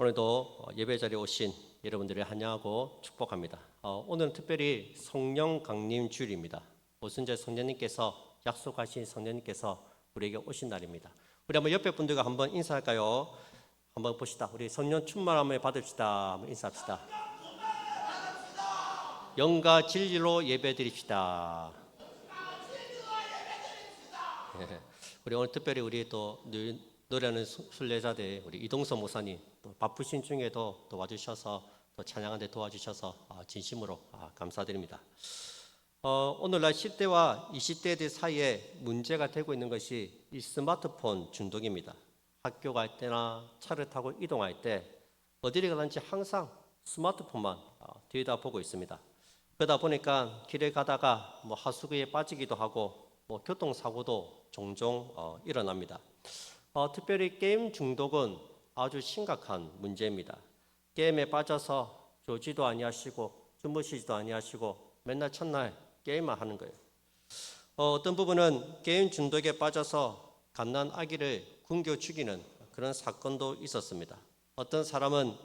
오늘도 예배 자리에 오신 여러분들을 환영하고 축복합니다. 오늘은 특별히 성령 강림 주일입니다. 오순절 성령님께서 약속하신 성령님께서 우리에게 오신 날입니다. 우리 한번 옆에 분들과 한번 인사할까요? 한번 봅시다. 우리 성령 충만함을 받읍시다. 한번 인사합시다. 영과 진리로 예배드립시다. 우리 오늘 특별히 우리 또 노래하는 순례자들 우리 이동서 목사님 또 바쁘신 중에도 또 와주셔서 또 찬양하는 데 도와주셔서 진심으로 감사드립니다. 오늘날 10대와 20대들 사이에 문제가 되고 있는 것이 이 스마트폰 중독입니다. 학교 갈 때나 차를 타고 이동할 때 어디를 가든지 항상 스마트폰만 들여다보고 있습니다. 그러다 보니까 길에 가다가 하수구에 빠지기도 하고 교통사고도 종종 일어납니다. 특별히 게임 중독은 아주 심각한 문제입니다. 게임에 빠져서 졸지도 아니하시고 주무시지도 아니하시고 맨날 첫날 게임만 하는 거예요. 어떤 부분은 게임 중독에 빠져서 갓난 아기를 굶겨 죽이는 그런 사건도 있었습니다. 어떤 사람은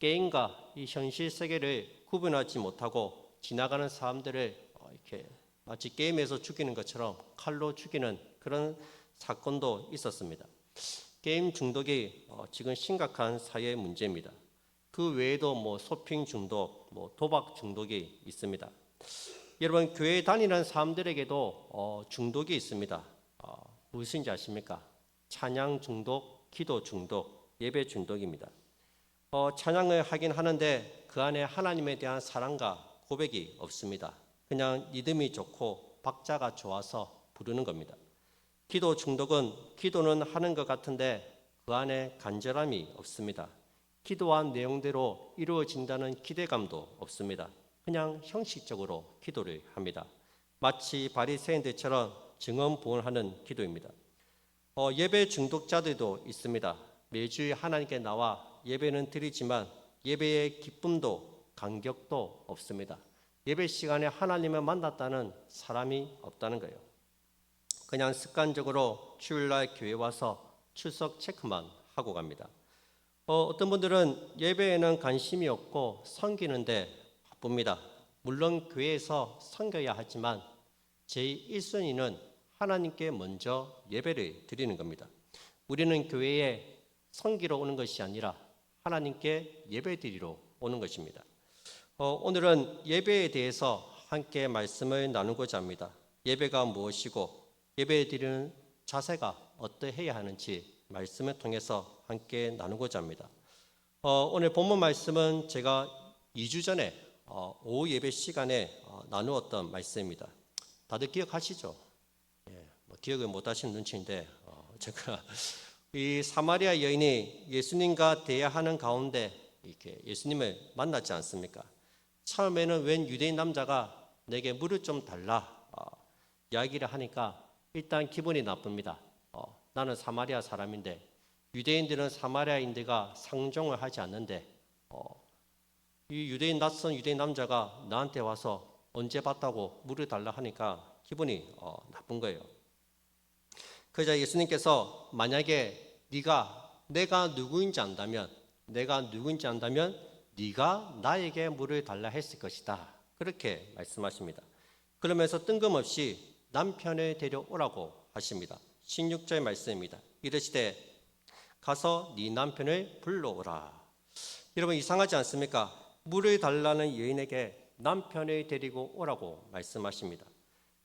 게임과 이 현실 세계를 구분하지 못하고 지나가는 사람들을 이렇게 마치 게임에서 죽이는 것처럼 칼로 죽이는 그런 사건도 있었습니다. 게임 중독이 지금 심각한 사회 문제입니다. 그 외에도 쇼핑 중독, 도박 중독이 있습니다. 여러분 교회 다니는 사람들에게도 중독이 있습니다. 무엇인지 아십니까? 찬양 중독, 기도 중독, 예배 중독입니다. 찬양을 하긴 하는데 그 안에 하나님에 대한 사랑과 고백이 없습니다. 그냥 리듬이 좋고 박자가 좋아서 부르는 겁니다. 기도 중독은 기도는 하는 것 같은데 그 안에 간절함이 없습니다. 기도한 내용대로 이루어진다는 기대감도 없습니다. 그냥 형식적으로 기도를 합니다. 마치 바리새인들처럼 증언부언하는 기도입니다. 예배 중독자들도 있습니다. 매주 하나님께 나와 예배는 드리지만 예배의 기쁨도 감격도 없습니다. 예배 시간에 하나님을 만났다는 사람이 없다는 거예요. 그냥 습관적으로 주일날 교회 와서 출석 체크만 하고 갑니다. 어떤 분들은 예배에는 관심이 없고 섬기는데 바쁩니다. 물론 교회에서 섬겨야 하지만 제1순위는 하나님께 먼저 예배를 드리는 겁니다. 우리는 교회에 섬기러 오는 것이 아니라 하나님께 예배 드리러 오는 것입니다. 오늘은 예배에 대해서 함께 말씀을 나누고자 합니다. 예배가 무엇이고 예배 드리는 자세가 어떠해야 하는지 말씀을 통해서 함께 나누고자 합니다. 오늘 본문 말씀은 제가 2주 전에 오후 예배 시간에 나누었던 말씀입니다. 다들 기억하시죠? 기억을 못 하시는 눈치인데 제가 이 사마리아 여인이 예수님과 대화하는 가운데 이렇게 예수님을 만났지 않습니까? 처음에는 웬 유대인 남자가 내게 물을 좀 달라 이야기를 하니까 일단 기분이 나쁩니다. 나는 사마리아 사람인데 유대인들은 사마리아인들과 상종을 하지 않는데 이 낯선 유대인 남자가 나한테 와서 언제 봤다고 물을 달라 하니까 기분이 나쁜 거예요. 그러자 예수님께서 만약에 내가 누구인지 안다면 네가 나에게 물을 달라 했을 것이다. 그렇게 말씀하십니다. 그러면서 뜬금없이 남편을 데려오라고 하십니다. 16절 말씀입니다. 이르시되 가서 네 남편을 불러오라. 여러분 이상하지 않습니까? 물을 달라는 여인에게 남편을 데리고 오라고 말씀하십니다.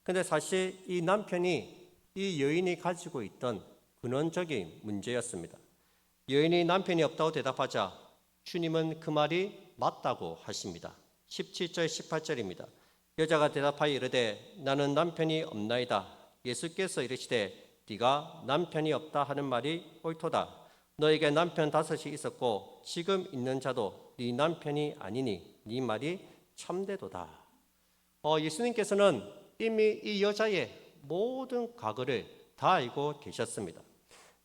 근데 사실 이 남편이 이 여인이 가지고 있던 근원적인 문제였습니다. 여인이 남편이 없다고 대답하자 주님은 그 말이 맞다고 하십니다. 17절 18절입니다. 여자가 대답하여 이르되 나는 남편이 없나이다. 예수께서 이르시되 네가 남편이 없다 하는 말이 옳도다. 너에게 남편 5이 있었고 지금 있는 자도 네 남편이 아니니 네 말이 참되도다. 예수님께서는 이미 이 여자의 모든 과거를 다 알고 계셨습니다.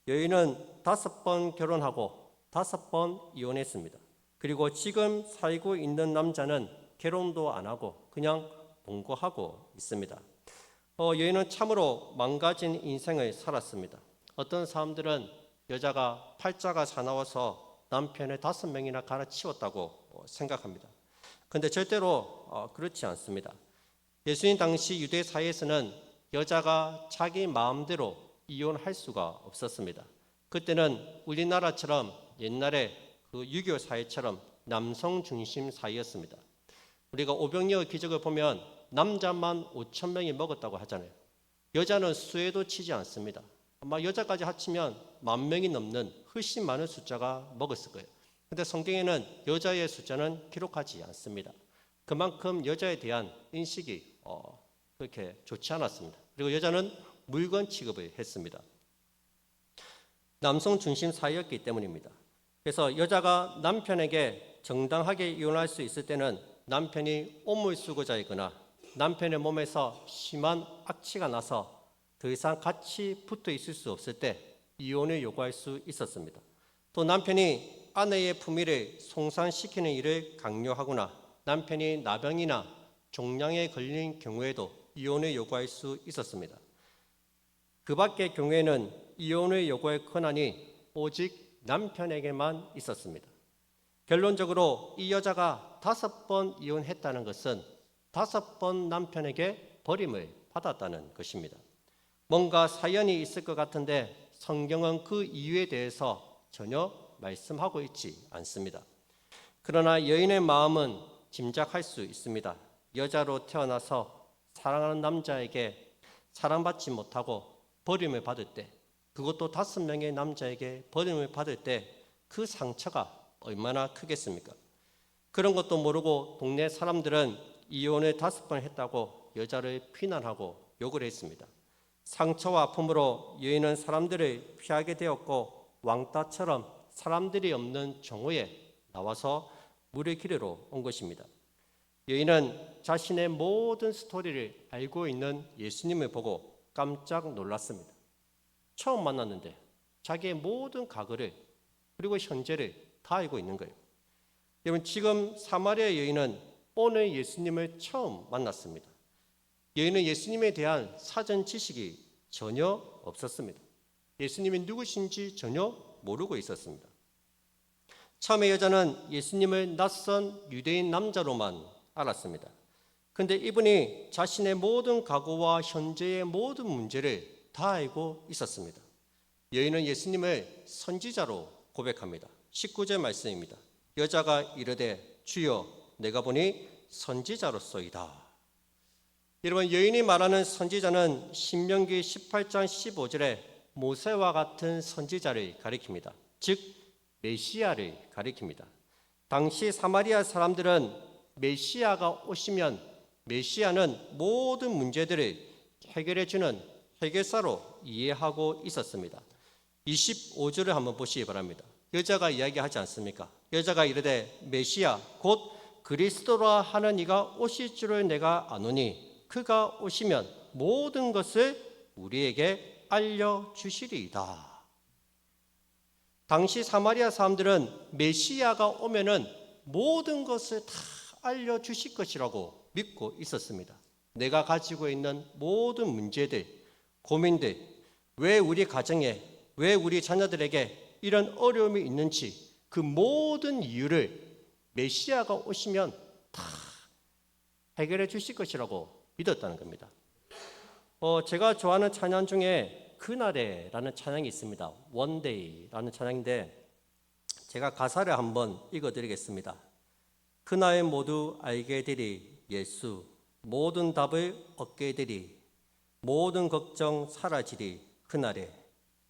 여인은 5번 결혼하고 5번 이혼했습니다. 그리고 지금 살고 있는 남자는 결혼도 안 하고 그냥 동거하고 있습니다. 여인은 참으로 망가진 인생을 살았습니다. 어떤 사람들은 여자가 팔자가 사나워서 남편을 5명이나 갈아치웠다고 생각합니다. 그런데 절대로 그렇지 않습니다. 예수님 당시 유대 사회에서는 여자가 자기 마음대로 이혼할 수가 없었습니다. 그때는 우리나라처럼 옛날에 그 유교 사회처럼 남성 중심 사회였습니다. 우리가 오병이어 기적을 보면 남자만 5천 명이 먹었다고 하잖아요. 여자는 수에도 치지 않습니다. 아마 여자까지 합치면 10,000명이 넘는 훨씬 많은 숫자가 먹었을 거예요. 그런데 성경에는 여자의 숫자는 기록하지 않습니다. 그만큼 여자에 대한 인식이 그렇게 좋지 않았습니다. 그리고 여자는 물건 취급을 했습니다. 남성 중심 사회였기 때문입니다. 그래서 여자가 남편에게 정당하게 이혼할 수 있을 때는 남편이 오물수고자이거나 남편의 몸에서 심한 악취가 나서 더 이상 같이 붙어 있을 수 없을 때 이혼을 요구할 수 있었습니다. 또 남편이 아내의 품위를 손상시키는 일을 강요하거나 남편이 나병이나 종양에 걸린 경우에도 이혼을 요구할 수 있었습니다. 그 밖의 경우에는 이혼을 요구할 권한이 오직 남편에게만 있었습니다. 결론적으로 이 여자가 5번 이혼했다는 것은 5번 남편에게 버림을 받았다는 것입니다. 뭔가 사연이 있을 것 같은데 성경은 그 이유에 대해서 전혀 말씀하고 있지 않습니다. 그러나 여인의 마음은 짐작할 수 있습니다. 여자로 태어나서 사랑하는 남자에게 사랑받지 못하고 버림을 받을 때, 그것도 5명의 남자에게 버림을 받을 때 그 상처가 얼마나 크겠습니까? 그런 것도 모르고 동네 사람들은 이혼을 5번 했다고 여자를 비난하고 욕을 했습니다. 상처와 아픔으로 여인은 사람들을 피하게 되었고 왕따처럼 사람들이 없는 정오에 나와서 물을 기르러 온 것입니다. 여인은 자신의 모든 스토리를 알고 있는 예수님을 보고 깜짝 놀랐습니다. 처음 만났는데 자기의 모든 과거를 그리고 현재를 다 알고 있는 거예요. 여러분, 지금 사마리아 여인은 오늘 예수님을 처음 만났습니다. 여인은 예수님에 대한 사전 지식이 전혀 없었습니다. 예수님이 누구신지 전혀 모르고 있었습니다. 처음에 여자는 예수님을 낯선 유대인 남자로만 알았습니다. 그런데 이분이 자신의 모든 과거와 현재의 모든 문제를 다 알고 있었습니다. 여인은 예수님을 선지자로 고백합니다. 19절 말씀입니다. 여자가 이르되 주여 내가 보니 선지자로소이다. 여러분, 여인이 말하는 선지자는 신명기 18장 15절에 모세와 같은 선지자를 가리킵니다. 즉 메시아를 가리킵니다. 당시 사마리아 사람들은 메시아가 오시면 메시아는 모든 문제들을 해결해 주는 해결사로 이해하고 있었습니다. 25절을 한번 보시기 바랍니다. 여자가 이야기하지 않습니까? 여자가 이르되 메시아 곧 그리스도라 하는 이가 오실 줄을 내가 아노니 그가 오시면 모든 것을 우리에게 알려주시리이다. 당시 사마리아 사람들은 메시아가 오면은 모든 것을 다 알려주실 것이라고 믿고 있었습니다. 내가 가지고 있는 모든 문제들, 고민들, 왜 우리 가정에, 왜 우리 자녀들에게 이런 어려움이 있는지 그 모든 이유를 메시아가 오시면 다 해결해 주실 것이라고 믿었다는 겁니다. 제가 좋아하는 찬양 중에 그날에라는 찬양이 있습니다. One Day라는 찬양인데 제가 가사를 한번 읽어드리겠습니다. 그날 모두 알게 되리 예수 모든 답을 얻게 되리 모든 걱정 사라지리 그날에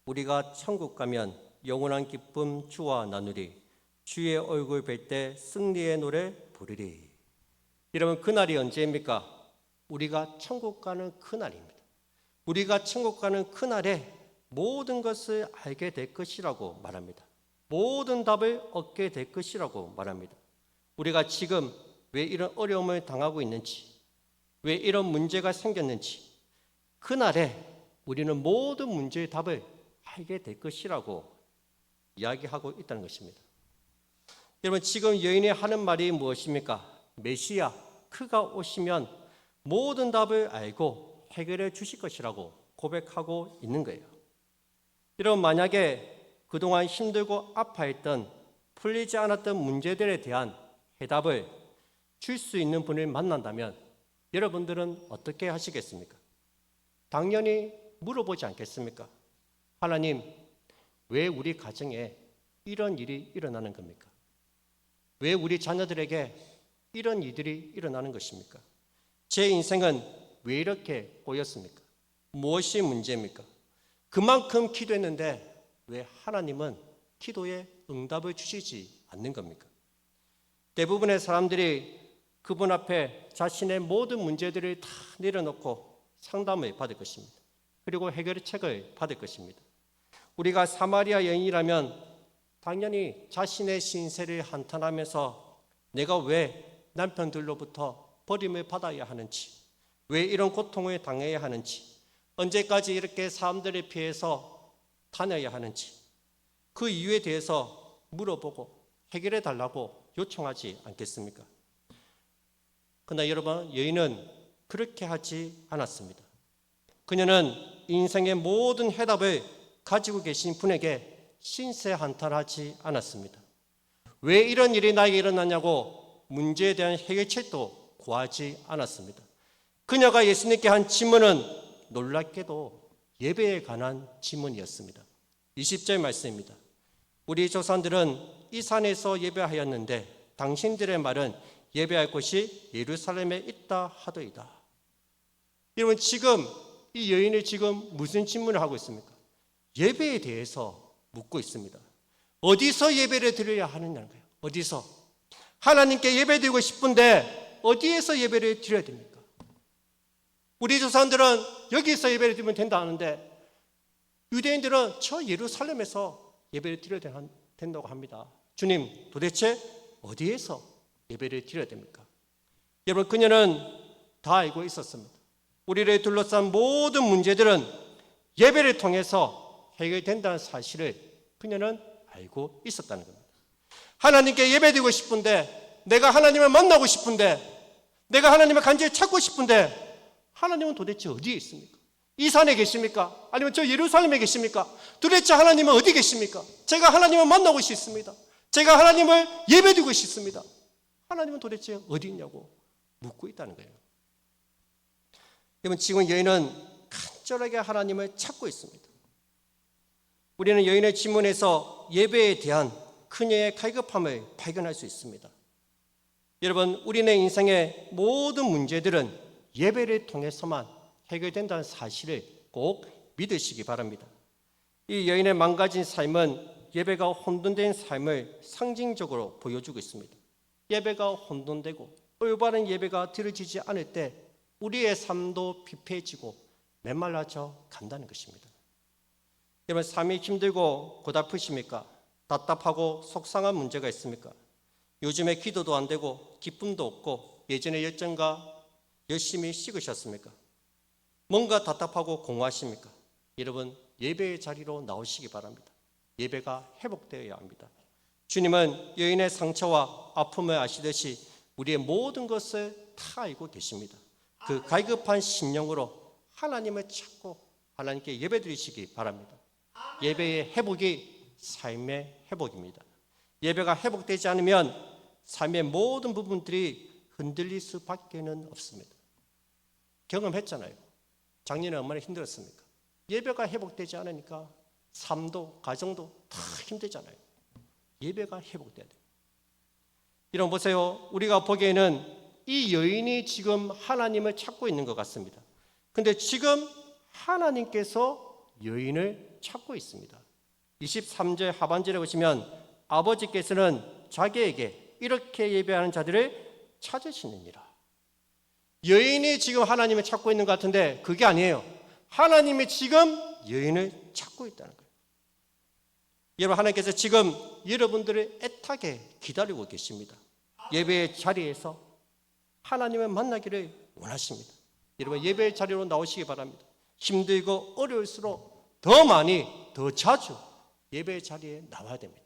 우리가 천국 가면 영원한 기쁨 주와 나누리 주의 얼굴 뵐 때 승리의 노래 부르리. 여러분, 그날이 언제입니까? 우리가 천국 가는 그날입니다. 우리가 천국 가는 그날에 모든 것을 알게 될 것이라고 말합니다. 모든 답을 얻게 될 것이라고 말합니다. 우리가 지금 왜 이런 어려움을 당하고 있는지, 왜 이런 문제가 생겼는지 그날에 우리는 모든 문제의 답을 알게 될 것이라고 이야기하고 있다는 것입니다. 여러분, 지금 여인이 하는 말이 무엇입니까? 메시아, 그가 오시면 모든 답을 알고 해결해 주실 것이라고 고백하고 있는 거예요. 여러분, 만약에 그동안 힘들고 아파했던 풀리지 않았던 문제들에 대한 해답을 줄 수 있는 분을 만난다면 여러분들은 어떻게 하시겠습니까? 당연히 물어보지 않겠습니까? 하나님, 왜 우리 가정에 이런 일이 일어나는 겁니까? 왜 우리 자녀들에게 이런 일들이 일어나는 것입니까? 제 인생은 왜 이렇게 꼬였습니까? 무엇이 문제입니까? 그만큼 기도했는데 왜 하나님은 기도에 응답을 주시지 않는 겁니까? 대부분의 사람들이 그분 앞에 자신의 모든 문제들을 다 내려놓고 상담을 받을 것입니다. 그리고 해결책을 받을 것입니다. 우리가 사마리아 여인이라면 당연히 자신의 신세를 한탄하면서 내가 왜 남편들로부터 버림을 받아야 하는지, 왜 이런 고통을 당해야 하는지, 언제까지 이렇게 사람들을 피해서 다녀야 하는지 그 이유에 대해서 물어보고 해결해 달라고 요청하지 않겠습니까? 그러나 여러분, 여인은 그렇게 하지 않았습니다. 그녀는 인생의 모든 해답을 가지고 계신 분에게 신세 한탄하지 않았습니다. 왜 이런 일이 나에게 일어나냐고 문제에 대한 해결책도 구하지 않았습니다. 그녀가 예수님께 한 질문은 놀랍게도 예배에 관한 질문이었습니다. 20절 말씀입니다. 우리 조상들은 이 산에서 예배하였는데 당신들의 말은 예배할 곳이 예루살렘에 있다 하더이다. 여러분, 지금 이 여인이 지금 무슨 질문을 하고 있습니까? 예배에 대해서 묻고 있습니다. 어디서 예배를 드려야 하느냐는 거예요. 어디서? 하나님께 예배드리고 싶은데 어디에서 예배를 드려야 됩니까? 우리 조상들은 여기서 예배를 드리면 된다 하는데 유대인들은 저 예루살렘에서 예배를 드려야 된다고 합니다. 주님, 도대체 어디에서 예배를 드려야 됩니까? 여러분, 그녀는 다 알고 있었습니다. 우리를 둘러싼 모든 문제들은 예배를 통해서 해결된다는 사실을 그녀는 알고 있었다는 겁니다. 하나님께 예배드리고 싶은데, 내가 하나님을 만나고 싶은데, 내가 하나님을 간절히 찾고 싶은데 하나님은 도대체 어디에 있습니까? 이 산에 계십니까? 아니면 저 예루살렘에 계십니까? 도대체 하나님은 어디 계십니까? 제가 하나님을 만나고 싶습니다. 제가 하나님을 예배드리고 싶습니다. 하나님은 도대체 어디 있냐고 묻고 있다는 거예요. 여러분, 지금 여인은 간절하게 하나님을 찾고 있습니다. 우리는 여인의 질문에서 예배에 대한 그녀의 갈급함을 발견할 수 있습니다. 여러분, 우리네 인생의 모든 문제들은 예배를 통해서만 해결된다는 사실을 꼭 믿으시기 바랍니다. 이 여인의 망가진 삶은 예배가 혼돈된 삶을 상징적으로 보여주고 있습니다. 예배가 혼돈되고 올바른 예배가 드려지지 않을 때 우리의 삶도 피폐해지고 메말라져 간다는 것입니다. 여러분, 삶이 힘들고 고달프십니까? 답답하고 속상한 문제가 있습니까? 요즘에 기도도 안 되고 기쁨도 없고 예전의 열정과 열심히 식으셨습니까? 뭔가 답답하고 공허하십니까? 여러분, 예배의 자리로 나오시기 바랍니다. 예배가 회복되어야 합니다. 주님은 여인의 상처와 아픔을 아시듯이 우리의 모든 것을 다 알고 계십니다. 그 갈급한 심령으로 하나님을 찾고 하나님께 예배드리시기 바랍니다. 예배의 회복이 삶의 회복입니다. 예배가 회복되지 않으면 삶의 모든 부분들이 흔들릴 수밖에는 없습니다. 경험했잖아요. 작년에 얼마나 힘들었습니까? 예배가 회복되지 않으니까 삶도 가정도 다 힘들잖아요. 예배가 회복돼야 돼요. 여러분 보세요. 우리가 보기에는 이 여인이 지금 하나님을 찾고 있는 것 같습니다. 근데 지금 하나님께서 여인을 찾고 있습니다. 23절 하반절에 보시면 아버지께서는 자기에게 이렇게 예배하는 자들을 찾으시느니라. 여인이 지금 하나님을 찾고 있는 것 같은데 그게 아니에요. 하나님이 지금 여인을 찾고 있다는 거예요. 여러분, 하나님께서 지금 여러분들을 애타게 기다리고 계십니다. 예배의 자리에서 하나님을 만나기를 원하십니다. 여러분, 예배의 자리로 나오시기 바랍니다. 힘들고 어려울수록 더 많이, 더 자주 예배의 자리에 나와야 됩니다.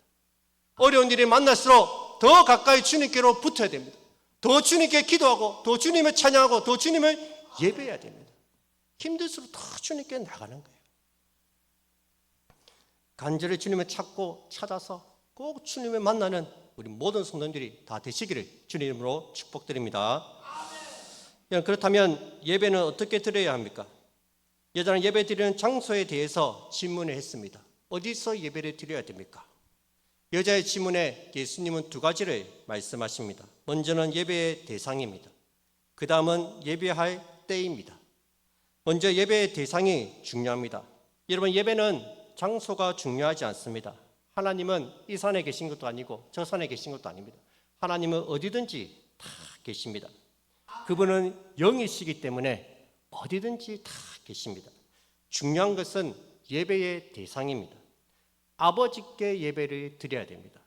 어려운 일이 만날수록 더 가까이 주님께로 붙어야 됩니다. 더 주님께 기도하고 더 주님을 찬양하고 더 주님을 예배해야 됩니다. 힘들수록 더 주님께 나가는 거예요. 간절히 주님을 찾고 찾아서 꼭 주님을 만나는 우리 모든 성도님들이 다 되시기를 주님 이름으로 축복드립니다. 그렇다면 예배는 어떻게 드려야 합니까? 여자는 예배 드리는 장소에 대해서 질문을 했습니다. 어디서 예배를 드려야 됩니까? 여자의 질문에 예수님은 두 가지를 말씀하십니다. 먼저는 예배의 대상입니다. 그 다음은 예배할 때입니다. 먼저 예배의 대상이 중요합니다. 여러분, 예배는 장소가 중요하지 않습니다. 하나님은 이 산에 계신 것도 아니고 저 산에 계신 것도 아닙니다. 하나님은 어디든지 다 계십니다. 그분은 영이시기 때문에 어디든지 다 계십니다. 중요한 것은 예배의 대상입니다. 아버지께 예배를 드려야 됩니다.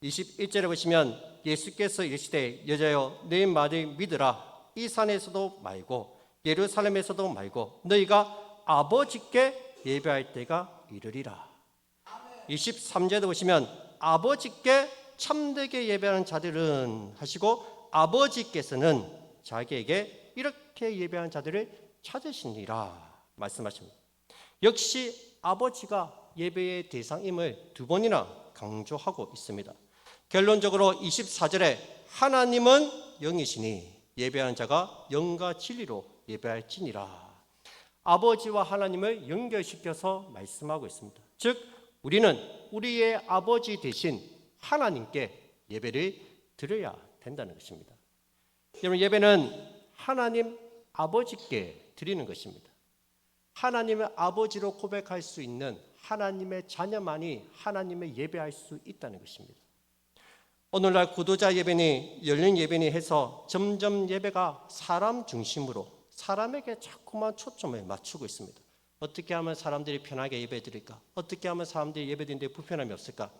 21절에 보시면 예수께서 이르시되 여자여 내 말을 믿으라. 이 산에서도 말고 예루살렘에서도 말고 너희가 아버지께 예배할 때가 이르리라. 23절에 보시면 아버지께 참되게 예배하는 자들은 하시고 아버지께서는 자기에게 이렇게 예배하는 자들을 찾으시니라 말씀하십니다. 역시 아버지가 예배의 대상임을 두 번이나 강조하고 있습니다. 결론적으로 24절에 하나님은 영이시니 예배하는 자가 영과 진리로 예배할지니라. 아버지와 하나님을 연결시켜서 말씀하고 있습니다. 즉 우리는 우리의 아버지 대신 하나님께 예배를 드려야 된다는 것입니다. 여러분, 예배는 하나님 아버지께 드리는 것입니다. 하나님의 아버지로 고백할 수 있는 하나님의 자녀만이 하나님을 예배할 수 있다는 것입니다. 오늘날 구도자 예배니 열린 예배니 해서 점점 예배가 사람 중심으로 사람에게 자꾸만 초점을 맞추고 있습니다. 어떻게 하면 사람들이 편하게 예배 드릴까? 어떻게 하면 사람들이 예배 드리는데 불편함이 없을까?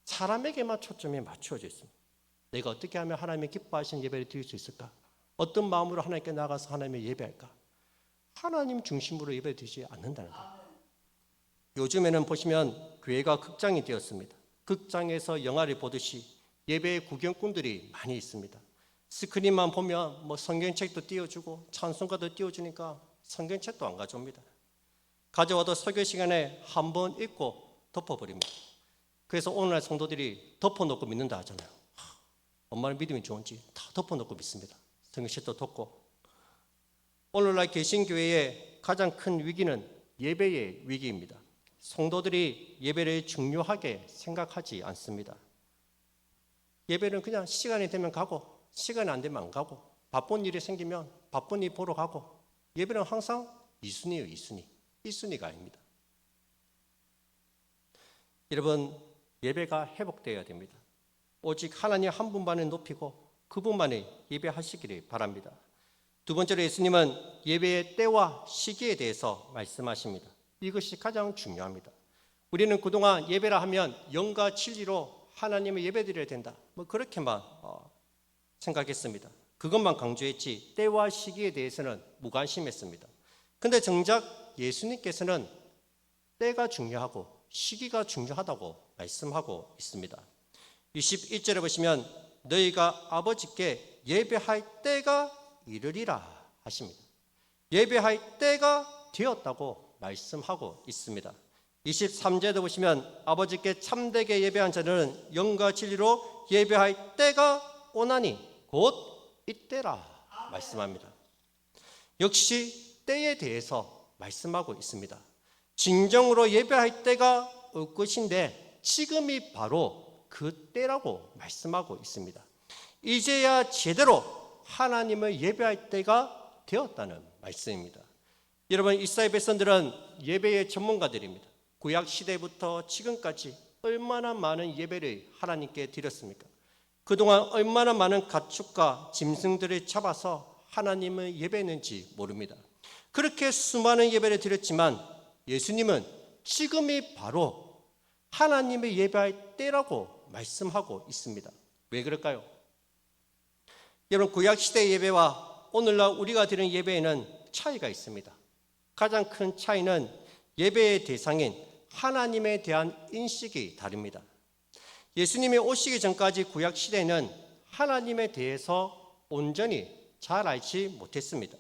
사람에게만 초점이 맞추어져 있습니다. 내가 어떻게 하면 하나님의 기뻐하시는 예배를 드릴 수 있을까? 어떤 마음으로 하나님께 나가서 하나님을 예배할까? 하나님 중심으로 예배 드리지 않는다는 거예요. 요즘에는 보시면 교회가 극장이 되었습니다. 극장에서 영화를 보듯이 예배의 구경꾼들이 많이 있습니다. 스크린만 보면 성경책도 띄워주고 찬송가도 띄워주니까 성경책도 안 가져옵니다. 가져와도 설교 시간에 한 번 읽고 덮어버립니다. 그래서 오늘날 성도들이 덮어놓고 믿는다 하잖아요. 얼마나 믿음이 좋은지 다 덮어놓고 믿습니다. 성경책도 덮고. 오늘날 개신교회의 가장 큰 위기는 예배의 위기입니다. 성도들이 예배를 중요하게 생각하지 않습니다. 예배는 그냥 시간이 되면 가고 시간이 안 되면 안 가고 바쁜 일이 생기면 바쁜 일 보러 가고 예배는 항상 2순위예요. 2순위. 1순위가 아닙니다. 여러분, 예배가 회복되어야 됩니다. 오직 하나님 한 분만을 높이고 그분만을 예배하시기를 바랍니다. 두 번째로 예수님은 예배의 때와 시기에 대해서 말씀하십니다. 이것이 가장 중요합니다. 우리는 그동안 예배라 하면 영과 진리로 하나님을 예배드려야 된다. 그렇게만 생각했습니다. 그것만 강조했지 때와 시기에 대해서는 무관심했습니다. 그런데 정작 예수님께서는 때가 중요하고 시기가 중요하다고 말씀하고 있습니다. 21절에 보시면 너희가 아버지께 예배할 때가 이르리라 하십니다. 예배할 때가 되었다고 말씀하고 있습니다. 23절에도 보시면 아버지께 참되게 예배한 자들은 영과 진리로 예배할 때가 오나니 곧 이때라 말씀합니다. 역시 때에 대해서 말씀하고 있습니다. 진정으로 예배할 때가 올 것인데 지금이 바로 그 때라고 말씀하고 있습니다. 이제야 제대로 하나님을 예배할 때가 되었다는 말씀입니다. 여러분, 이스라엘 백성들은 예배의 전문가들입니다. 구약 시대부터 지금까지 얼마나 많은 예배를 하나님께 드렸습니까? 그동안 얼마나 많은 가축과 짐승들을 잡아서 하나님을 예배했는지 모릅니다. 그렇게 수많은 예배를 드렸지만 예수님은 지금이 바로 하나님을 예배할 때라고 말씀하고 있습니다. 왜 그럴까요? 여러분, 구약시대 예배와 오늘날 우리가 드리는 예배에는 차이가 있습니다. 가장 큰 차이는 예배의 대상인 하나님에 대한 인식이 다릅니다. 예수님이 오시기 전까지 구약시대는 하나님에 대해서 온전히 잘 알지 못했습니다.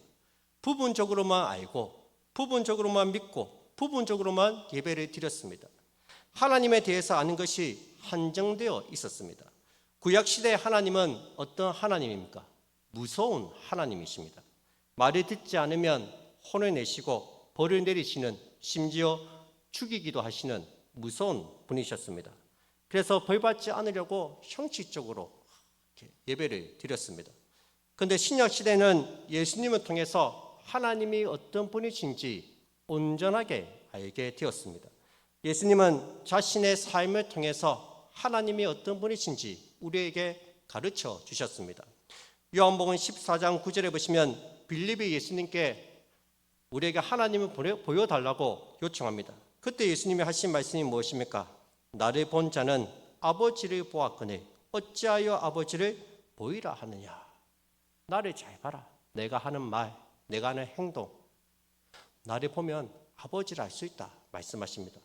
부분적으로만 알고 부분적으로만 믿고 부분적으로만 예배를 드렸습니다. 하나님에 대해서 아는 것이 한정되어 있었습니다. 구약시대의 하나님은 어떤 하나님입니까? 무서운 하나님이십니다. 말을 듣지 않으면 혼을 내시고 벌을 내리시는, 심지어 죽이기도 하시는 무서운 분이셨습니다. 그래서 벌받지 않으려고 형식적으로 예배를 드렸습니다. 그런데 신약시대는 예수님을 통해서 하나님이 어떤 분이신지 온전하게 알게 되었습니다. 예수님은 자신의 삶을 통해서 하나님이 어떤 분이신지 우리에게 가르쳐 주셨습니다. 요한복음 14장 9절에 보시면 빌립이 예수님께 우리에게 하나님을 보여달라고 요청합니다. 그때 예수님이 하신 말씀이 무엇입니까? 나를 본 자는 아버지를 보았거늘 어찌하여 아버지를 보이라 하느냐. 나를 잘 봐라. 내가 하는 말, 내가 하는 행동, 나를 보면 아버지를 알 수 있다 말씀하십니다.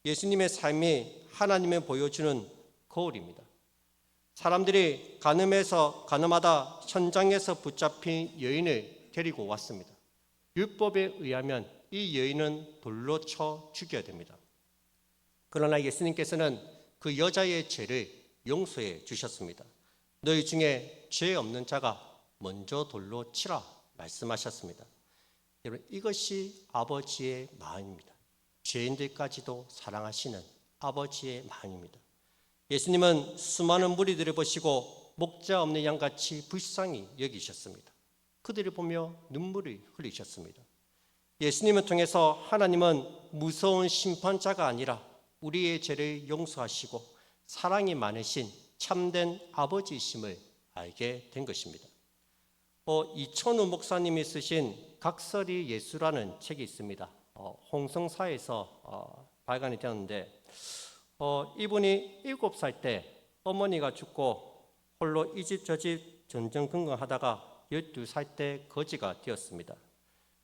예수님의 삶이 하나님을 보여주는 거울입니다. 사람들이 가늠하다 현장에서 붙잡힌 여인을 데리고 왔습니다. 율법에 의하면 이 여인은 돌로 쳐 죽여야 됩니다. 그러나 예수님께서는 그 여자의 죄를 용서해 주셨습니다. 너희 중에 죄 없는 자가 먼저 돌로 치라 말씀하셨습니다. 여러분, 이것이 아버지의 마음입니다. 죄인들까지도 사랑하시는 아버지의 마음입니다. 예수님은 수많은 무리들을 보시고 목자 없는 양같이 불쌍히 여기셨습니다. 그들을 보며 눈물을 흘리셨습니다. 예수님을 통해서 하나님은 무서운 심판자가 아니라 우리의 죄를 용서하시고 사랑이 많으신 참된 아버지이심을 알게 된 것입니다. 이천우 목사님이 쓰신 각설이 예수라는 책이 있습니다. 홍성사에서 발간이 되었는데 이분이 7살 때 어머니가 죽고 홀로 이 집 저 집 전전긍긍하다가 12살 때 거지가 되었습니다.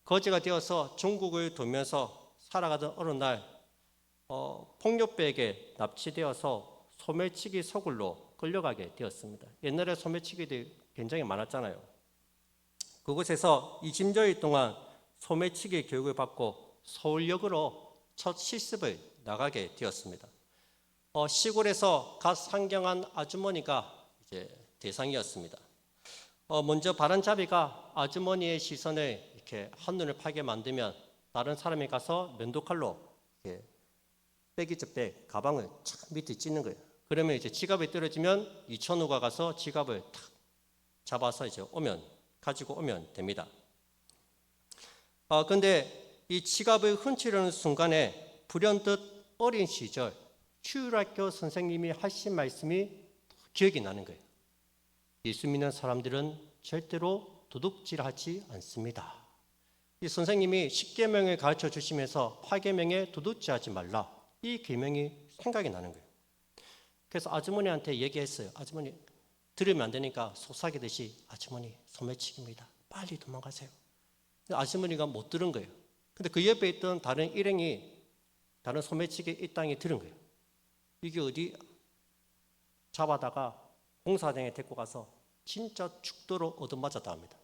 거지가 되어서 전국을 돌면서 살아가던 어느 날 폭력배에게 납치되어서 소매치기 서굴로 끌려가게 되었습니다. 옛날에 소매치기들이 굉장히 많았잖아요. 그곳에서 20여일 동안 소매치기 교육을 받고 서울역으로 첫 실습을 나가게 되었습니다. 시골에서 갓 상경한 아주머니가 이제 대상이었습니다. 먼저 바람잡이가 아주머니의 시선을 이렇게 한눈을 파게 만들면 다른 사람이 가서 면도칼로 이렇게 빼기째 가방을 착 밑에 찢는 거예요. 그러면 이제 지갑이 떨어지면 이천우가 가서 지갑을 탁 잡아서 이제 가지고 오면 됩니다. 근데 이 지갑을 훔치려는 순간에 불현듯 어린 시절 주일학교 선생님이 하신 말씀이 기억이 나는 거예요. 예수 믿는 사람들은 절대로 도둑질하지 않습니다. 이 선생님이 10계명을 가르쳐 주시면서 8계명에 도둑질하지 말라. 이 계명이 생각이 나는 거예요. 그래서 아주머니한테 얘기했어요. 아주머니 들으면 안 되니까 속삭이듯이 아주머니 소매치기입니다. 빨리 도망가세요. 아주머니가 못 들은 거예요. 근데 그 옆에 있던 다른 일행이 다른 소매치기 일당이 들은 거예요. 이게 어디 잡아다가 공사장에 데리고 가서 진짜 죽도록 얻어맞았다 합니다.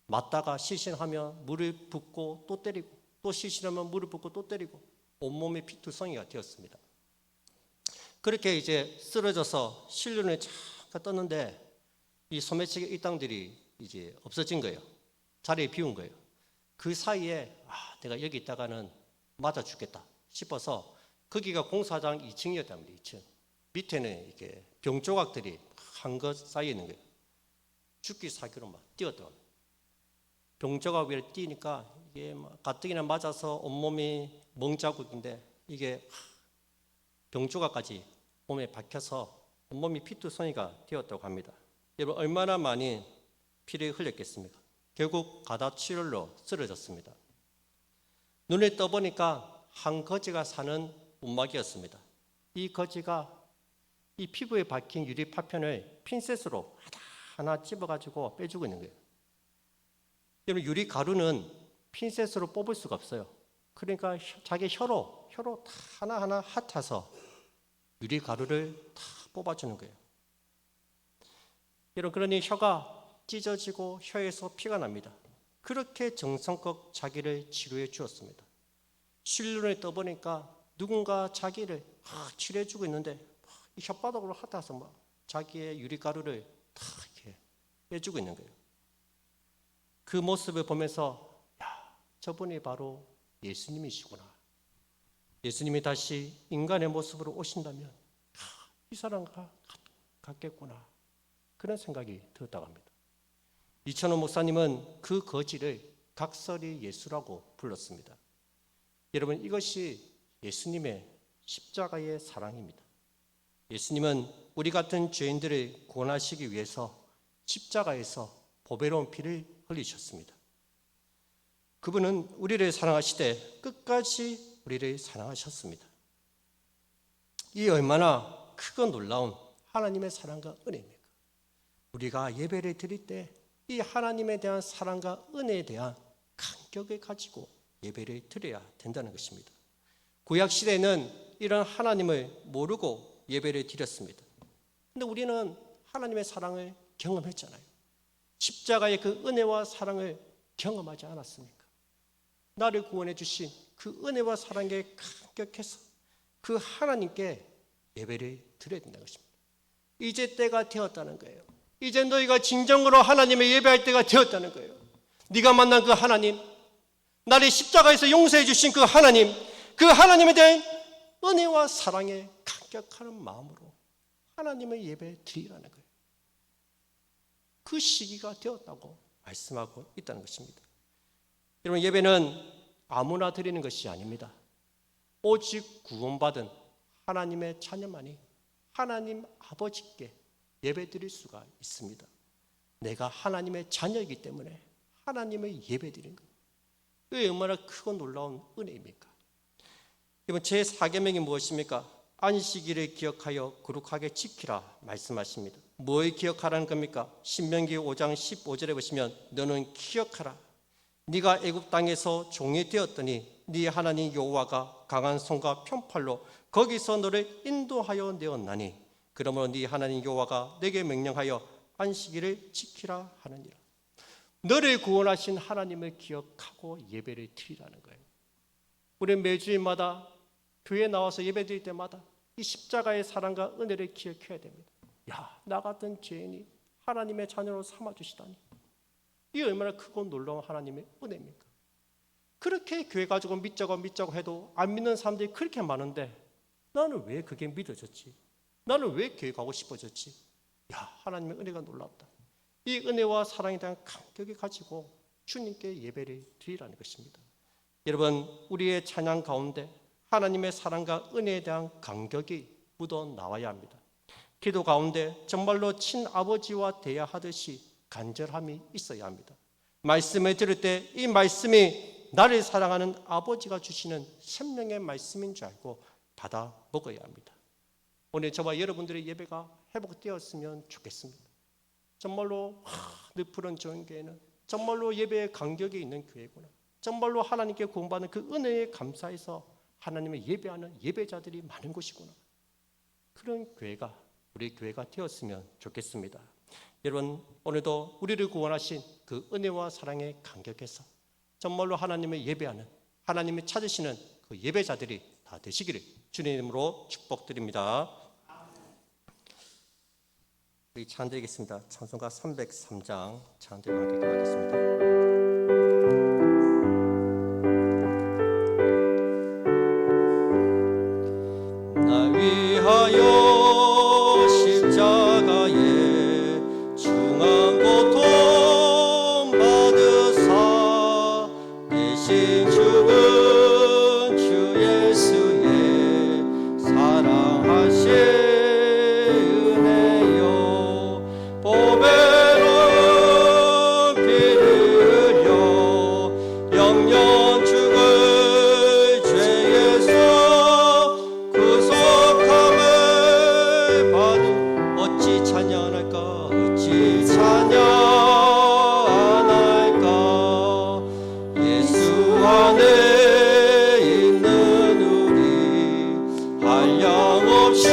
맞다가 실신하면 물을 붓고 또 때리고 또 실신하면 물을 붓고 또 때리고 온몸이 피투성이가 되었습니다. 그렇게 이제 쓰러져서 실눈을 잠깐 떴는데 이 소매치기 일당들이 이제 없어진 거예요. 자리에 비운 거예요. 그 사이에 내가 여기 있다가는 맞아 죽겠다 싶어서 거기가 공사장 2층이었답니다. 2층. 밑에는 이게 병 조각들이 한 것 쌓여 있는 거예요. 죽기 사기로 막 뛰었던. 병 조각 위에 뛰니까 이게 가뜩이나 맞아서 온몸이 멍자국인데 이게 병 조각까지 몸에 박혀서 온몸이 피투성이가 되었다고 합니다. 여러분 얼마나 많이 피를 흘렸겠습니까? 결국 가다출혈로 쓰러졌습니다. 눈을 떠보니까 한 거지가 사는 움막이었습니다. 이 거지가 이 피부에 박힌 유리 파편을 핀셋으로 하나 집어가지고 빼주고 있는 거예요. 여러분 유리 가루는 핀셋으로 뽑을 수가 없어요. 그러니까 자기 혀로 다 하나하나 핥아서 유리 가루를 다 뽑아주는 거예요. 여러분 그러니 혀가 찢어지고 혀에서 피가 납니다. 그렇게 정성껏 자기를 치료해 주었습니다. 실눈을 떠보니까 누군가 자기를 치료해주고 있는데 이 혓바닥으로 핥아서 막 자기의 유리가루를 다 이렇게 빼주고 있는 거예요. 그 모습을 보면서 저분이 바로 예수님이시구나. 예수님이 다시 인간의 모습으로 오신다면 이 사람과 같겠구나. 그런 생각이 들었다고 합니다. 이천호 목사님은 그 거지를 각설이 예수라고 불렀습니다. 여러분, 이것이 예수님의 십자가의 사랑입니다. 예수님은 우리 같은 죄인들을 구원하시기 위해서 십자가에서 보배로운 피를 흘리셨습니다. 그분은 우리를 사랑하시되 끝까지 우리를 사랑하셨습니다. 이 얼마나 크고 놀라운 하나님의 사랑과 은혜입니까? 우리가 예배를 드릴 때 이 하나님에 대한 사랑과 은혜에 대한 감격을 가지고 예배를 드려야 된다는 것입니다. 구약시대에는 이런 하나님을 모르고 예배를 드렸습니다. 그런데 우리는 하나님의 사랑을 경험했잖아요. 십자가의 그 은혜와 사랑을 경험하지 않았습니까? 나를 구원해 주신 그 은혜와 사랑에 감격해서 그 하나님께 예배를 드려야 된다는 것입니다. 이제 때가 되었다는 거예요. 이제 너희가 진정으로 하나님의 예배할 때가 되었다는 거예요. 네가 만난 그 하나님, 나를 십자가에서 용서해 주신 그 하나님, 그 하나님에 대한 은혜와 사랑에 감격하는 마음으로 하나님의 예배 드리라는 거예요. 그 시기가 되었다고 말씀하고 있다는 것입니다. 여러분, 예배는 아무나 드리는 것이 아닙니다. 오직 구원받은 하나님의 자녀만이 하나님 아버지께 예배 드릴 수가 있습니다. 내가 하나님의 자녀이기 때문에 하나님의 예배 드리는 거예요. 이게 얼마나 크고 놀라운 은혜입니까? 이번 제4계명이 무엇입니까? 안식일을 기억하여 거룩하게 지키라 말씀하십니다. 뭘 기억하라는 겁니까? 신명기 5장 15절에 보시면 너는 기억하라. 네가 애굽 땅에서 종이 되었더니 네 하나님 여호와가 강한 손과 편팔로 거기서 너를 인도하여 내었나니 그러므로 네 하나님 여호와가 내게 명령하여 안식일을 지키라 하느니라. 너를 구원하신 하나님을 기억하고 예배를 드리라는 거예요. 우리 매주일마다 교회에 나와서 예배 드릴 때마다 이 십자가의 사랑과 은혜를 기억해야 됩니다. 나 같은 죄인이 하나님의 자녀로 삼아주시다니, 이 얼마나 크고 놀라운 하나님의 은혜입니까? 그렇게 교회 가지고 믿자고 해도 안 믿는 사람들이 그렇게 많은데 나는 왜 그게 믿어졌지? 나는 왜 교회 가고 싶어졌지? 하나님의 은혜가 놀랍다. 이 은혜와 사랑에 대한 감격을 가지고 주님께 예배를 드리라는 것입니다. 여러분, 우리의 찬양 가운데 하나님의 사랑과 은혜에 대한 감격이 묻어나와야 합니다. 기도 가운데 정말로 친아버지와 대화하듯이 간절함이 있어야 합니다. 말씀을 들을 때 이 말씀이 나를 사랑하는 아버지가 주시는 생명의 말씀인 줄 알고 받아 먹어야 합니다. 오늘 저와 여러분들의 예배가 회복되었으면 좋겠습니다. 정말로 늪푸른 좋은 교회는 정말로 예배의 간격이 있는 교회구나. 정말로 하나님께 공부하는 그 은혜에 감사해서 하나님을 예배하는 예배자들이 많은 곳이구나. 그런 교회가 우리 교회가 되었으면 좋겠습니다. 여러분, 오늘도 우리를 구원하신 그 은혜와 사랑에 감격해서 정말로 하나님을 예배하는, 하나님을 찾으시는 그 예배자들이 다 되시기를 주님의 이름으로 축복드립니다. 우리 찬양드리겠습니다. 찬송가 303장 찬양드리고 함께 기도하겠습니다. 날 위하여 십자가에 중한 고통 받으사 대신 죽은 주 예수의 사랑하신 은혜요 보배로운 피를 흘려 영영 죽을 죄에서 구속함을 받은 어찌 찬양할까 어찌 찬양할까 예수 안에 있는 우리 한량없이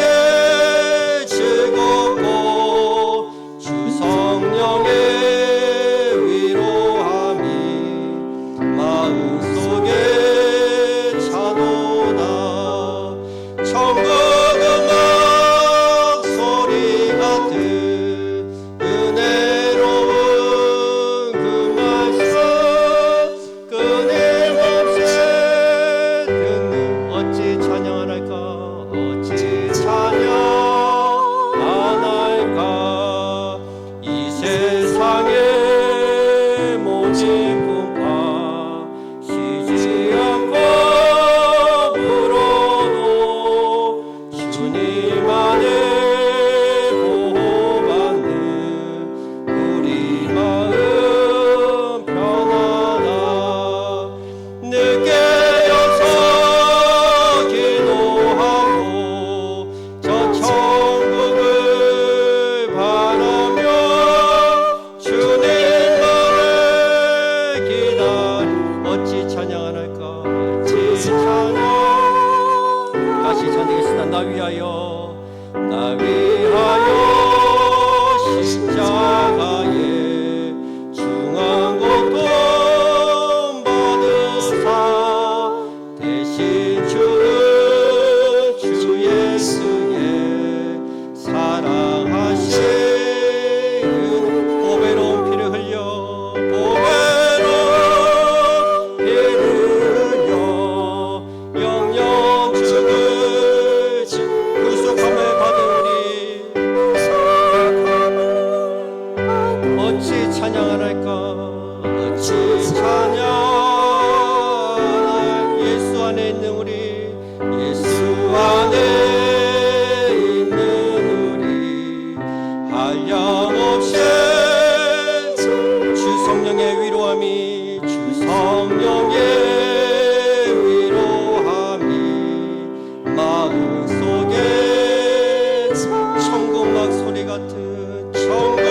천국 막 소리 같은 천국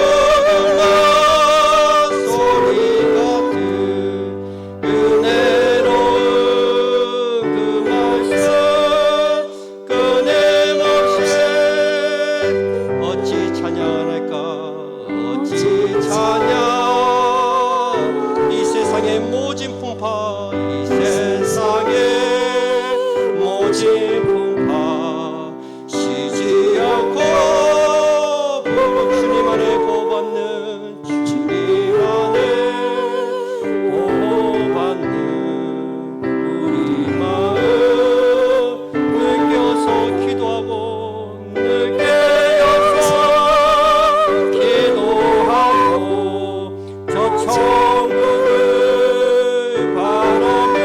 막 소리 같은 은혜로운 그 말씀 끊임없이 어찌 찬양할까 어찌 찬양 이 세상의 모진 풍파 이 세상의 모진 풍파 쉬지 않고 주님 안에 보받는 주님 안에 보받는 우리 마음 느껴서 기도하고 느껴서 기도하고 저 천국을 바라며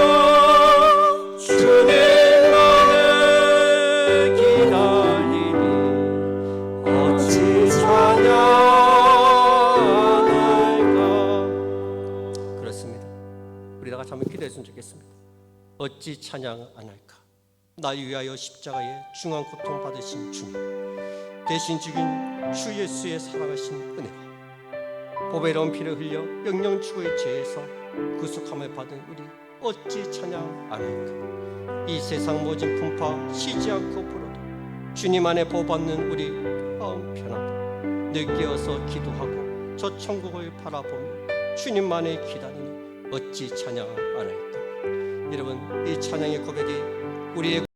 주님만을 기다리니 어찌 찬양할까. 그렇습니다. 우리 다 같이 한번 기도했으면 좋겠습니다. 어찌 찬양 안 할까. 나 위하여 십자가에 중한 고통 받으신 주님, 대신 죽인 주 예수의 살아가신 은혜와 보배로운 피를 흘려 영영 죽어의 죄에서 구속함을 받은 우리 어찌 찬양 안 할까. 이 세상 모진 풍파 쉬지 않고 불어도 주님 안에 보받는 우리 마음 편하고 느끼어서 기도하고 저 천국을 바라보며 주님만을 기다리니 어찌 찬양 안 할까. 여러분, 이 찬양의 고백이 우리의